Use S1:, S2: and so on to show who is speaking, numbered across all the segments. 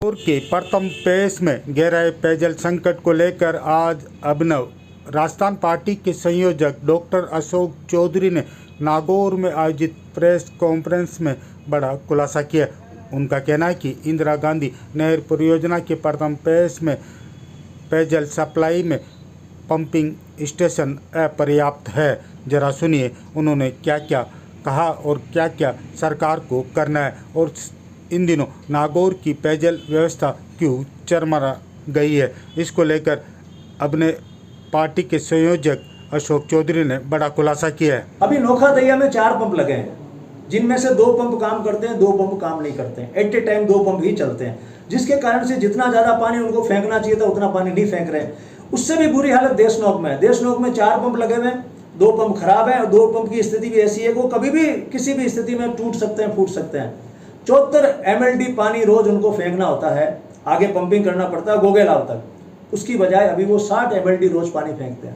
S1: नागौर के प्रथम पेश में गहराए पेयजल संकट को लेकर आज अभिनव राजस्थान पार्टी के संयोजक डॉक्टर अशोक चौधरी ने नागौर में आयोजित प्रेस कॉन्फ्रेंस में बड़ा खुलासा किया। उनका कहना है कि इंदिरा गांधी नहर परियोजना के प्रथम पेश में पेयजल सप्लाई में पंपिंग स्टेशन अपर्याप्त है। जरा सुनिए उन्होंने क्या क्या कहा और क्या क्या सरकार को करना है और इन दिनों नागौर की पेयजल व्यवस्था क्यों चरमरा गई है। इसको लेकर अपने पार्टी के संयोजक अशोक चौधरी ने बड़ा खुलासा किया है।
S2: अभी नोखा दैया में 4 पंप लगे हैं, जिनमें से 2 पंप काम करते हैं, 2 पंप काम नहीं करते हैं। एट ए टाइम 2 पंप ही चलते हैं, जिसके कारण से जितना ज़्यादा पानी उनको फेंकना चाहिए था उतना पानी नहीं फेंक रहे हैं। उससे भी बुरी हालत देशनोक में है। देशनोक में 4 पंप लगे हुए हैं, 2 पंप खराब हैं और 2 पंप की स्थिति भी ऐसी है कि वो कभी भी किसी भी स्थिति में टूट सकते हैं, फूट सकते हैं। 74 MLD पानी रोज उनको फेंकना होता है, आगे पंपिंग करना पड़ता है गोगेलाव तक। उसकी बजाय अभी वो 60 MLD रोज पानी फेंकते हैं।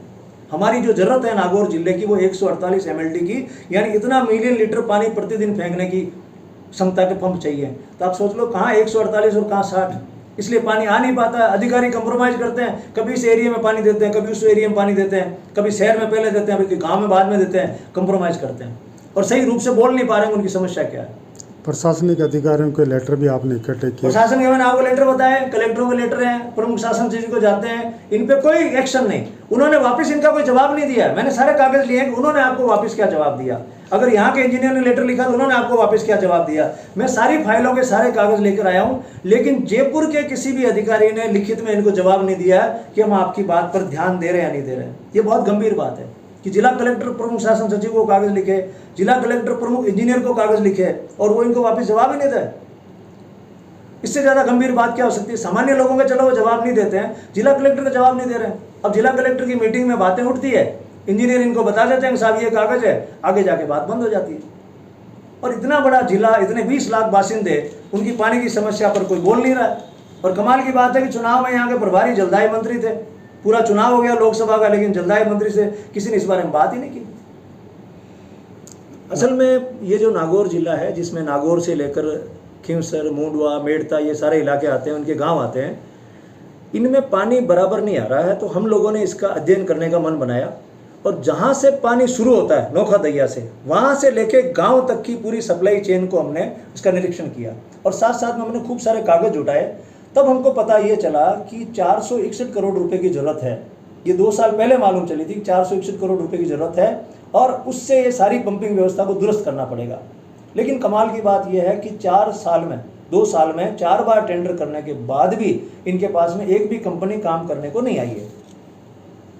S2: हमारी जो जरूरत है नागौर जिले की वो 148 MLD की, यानी इतना मिलियन लीटर पानी प्रतिदिन फेंकने की क्षमता के पंप चाहिए। तो आप सोच लो कहाँ 148 और कहाँ 60, इसलिए पानी आ नहीं पाता है। अधिकारी कंप्रोमाइज करते हैं, कभी इस एरिया में पानी देते हैं, कभी उस एरिया में पानी देते हैं, कभी शहर में पहले देते हैं, कभी गाँव में बाद में देते हैं, कंप्रोमाइज करते हैं और सही रूप से बोल नहीं पा रहे हैं उनकी समस्या क्या है।
S1: प्रशासनिक अधिकारियों के लेटर भी आपने इकट्ठे किए।
S2: प्रशासन के मैंने आपको लेटर बताया, कलेक्टरों के लेटर हैं, प्रमुख शासन सचिव को जाते हैं, इन पे कोई एक्शन नहीं। उन्होंने वापस इनका कोई जवाब नहीं दिया। मैंने सारे कागज लिए हैं, उन्होंने आपको वापस क्या जवाब दिया। अगर यहाँ के इंजीनियर ने लेटर लिखा तो उन्होंने आपको वापस क्या जवाब दिया। मैं सारी फाइलों के सारे कागज लेकर आया हूँ, लेकिन जयपुर के किसी भी अधिकारी ने लिखित में इनको जवाब नहीं दिया कि हम आपकी बात पर ध्यान दे रहे हैं या नहीं दे रहे हैं। ये बहुत गंभीर बात है कि जिला कलेक्टर प्रमुख शासन सचिव को कागज लिखे, जिला कलेक्टर प्रमुख इंजीनियर को कागज लिखे और वो इनको वापस जवाब ही नहीं दे। इससे ज्यादा गंभीर बात क्या हो सकती है। सामान्य लोगों के चलो वो जवाब नहीं देते हैं, जिला कलेक्टर का जवाब नहीं दे रहे हैं। अब जिला कलेक्टर की मीटिंग में बातें उठती है, इंजीनियर इनको बता देते हैं साहब ये कागज है, आगे जाके बात बंद हो जाती है। और इतना बड़ा जिला, इतने 20 लाख बासिंदे, उनकी पानी की समस्या पर कोई बोल नहीं रहा है। और कमाल की बात है कि चुनाव में यहाँ के प्रभारी जलदायी मंत्री थे, पूरा चुनाव हो गया लोकसभा का, लेकिन जलदायी मंत्री से किसी ने इस बारे में बात ही नहीं की। असल में ये जो नागौर जिला है, जिसमें नागौर से लेकर खिमसर, मुंडवा, मेड़ता ये सारे इलाके आते हैं, उनके गांव आते हैं, इनमें पानी बराबर नहीं आ रहा है। तो हम लोगों ने इसका अध्ययन करने का मन बनाया और जहाँ से पानी शुरू होता है नोखा दैया से, वहाँ से लेके गाँव तक की पूरी सप्लाई चेन को हमने उसका निरीक्षण किया और साथ साथ में हमने खूब सारे कागज जुटाए। तब हमको पता ये चला कि 461 करोड़ रुपए की जरूरत है। ये 2 साल पहले मालूम चली थी कि 461 करोड़ रुपए की जरूरत है और उससे ये सारी पंपिंग व्यवस्था को दुरुस्त करना पड़ेगा। लेकिन कमाल की बात यह है कि 2 साल में 4 बार टेंडर करने के बाद भी इनके पास में एक भी कंपनी काम करने को नहीं आई है।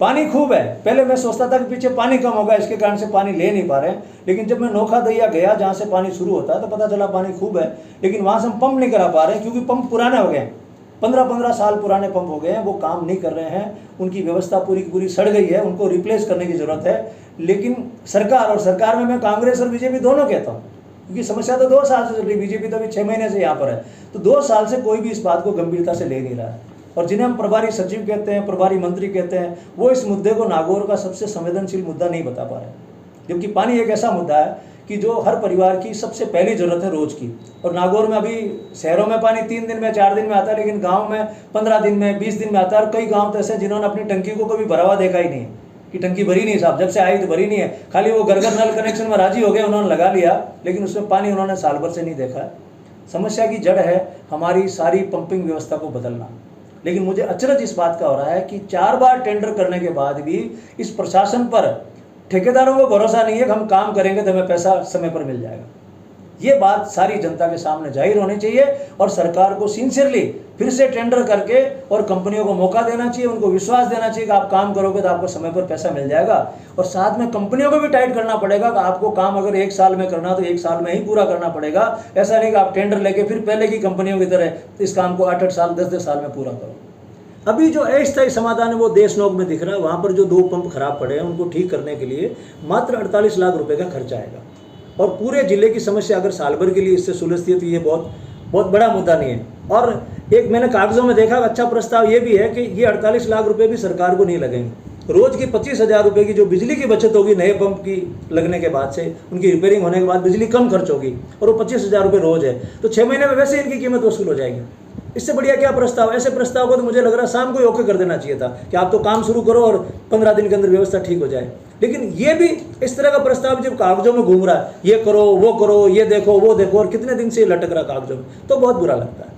S2: पानी खूब है, पहले मैं सोचता था कि पीछे पानी कम होगा, इसके कारण से पानी ले नहीं पा रहे हैं। लेकिन जब मैं नोखा दैया गया जहाँ से पानी शुरू होता है तो पता चला पानी खूब है, लेकिन वहाँ से हम पंप नहीं करा पा रहे हैं क्योंकि पंप पुराने हो गए हैं। 15-15 साल पुराने पंप हो गए हैं, वो काम नहीं कर रहे हैं, उनकी व्यवस्था पूरी की पूरी सड़ गई है, उनको रिप्लेस करने की जरूरत है। लेकिन सरकार में मैं कांग्रेस और बीजेपी दोनों कहता हूँ, क्योंकि समस्या तो 2 साल से चल रही, बीजेपी तो अभी 6 महीने से यहाँ पर है। तो 2 साल से कोई भी इस बात को गंभीरता से ले नहीं रहा है। और जिन्हें हम प्रभारी सचिव कहते हैं, प्रभारी मंत्री कहते हैं, वो इस मुद्दे को नागौर का सबसे संवेदनशील मुद्दा नहीं बता पा रहे। जबकि पानी एक ऐसा मुद्दा है कि जो हर परिवार की सबसे पहली जरूरत है रोज की। और नागौर में अभी शहरों में पानी 3 दिन में 4 दिन में आता है, लेकिन गांव में 15 दिन में 20 दिन में आता है। और कई गांव तो ऐसे जिन्होंने अपनी टंकी को कभी भरा हुआ देखा ही नहीं कि टंकी भरी नहीं साहब, जब से आई तो भरी नहीं है, खाली वो घर नल कनेक्शन में राजी हो गए, उन्होंने लगा लिया, लेकिन उसमें पानी उन्होंने साल भर से नहीं देखा है। समस्या की जड़ है हमारी सारी पंपिंग व्यवस्था को बदलना। लेकिन मुझे अचरज इस बात का हो रहा है कि 4 बार टेंडर करने के बाद भी इस प्रशासन पर, ठेकेदारों को भरोसा नहीं है कि हम काम करेंगे तो हमें पैसा समय पर मिल जाएगा। ये बात सारी जनता के सामने जाहिर होनी चाहिए और सरकार को सिंसियरली फिर से टेंडर करके और कंपनियों को मौका देना चाहिए, उनको विश्वास देना चाहिए कि आप काम करोगे तो आपको समय पर पैसा मिल जाएगा। और साथ में कंपनियों को भी टाइट करना पड़ेगा कि आपको काम अगर 1 साल में करना तो 1 साल में ही पूरा करना पड़ेगा। ऐसा नहीं कि आप टेंडर लेके फिर पहले की कंपनियों की तरह इस काम को 8-8 साल 10-10 साल में पूरा करो। अभी जो अस्थायी समाधान है वो देशनोक में दिख रहा है। वहाँ पर जो 2 पंप खराब पड़े हैं उनको ठीक करने के लिए मात्र 48 लाख रुपए का खर्चा आएगा। और पूरे जिले की समस्या अगर साल भर के लिए इससे सुलझती है तो ये बहुत बड़ा मुद्दा नहीं है। और एक मैंने कागजों में देखा अच्छा प्रस्ताव ये भी है कि ये 48 लाख रुपए भी सरकार को नहीं लगेंगे। रोज की 25,000 रुपए की जो बिजली की बचत होगी नए पंप की लगने के बाद से, उनकी रिपेयरिंग होने के बाद बिजली कम खर्च होगी और वो 25,000 रुपये रोज है, तो 6 महीने में वैसे इनकी कीमत वसूल हो जाएगी। इससे बढ़िया क्या प्रस्ताव? ऐसे प्रस्ताव को तो मुझे लग रहा है शाम को ही ओके कर देना चाहिए था कि आप तो काम शुरू करो और 15 दिन के अंदर व्यवस्था ठीक हो जाए। लेकिन ये भी इस तरह का प्रस्ताव जब कागजों में घूम रहा है, ये करो वो करो, ये देखो वो देखो, और कितने दिन से ये लटक रहा कागजों में, तो बहुत बुरा लगता है।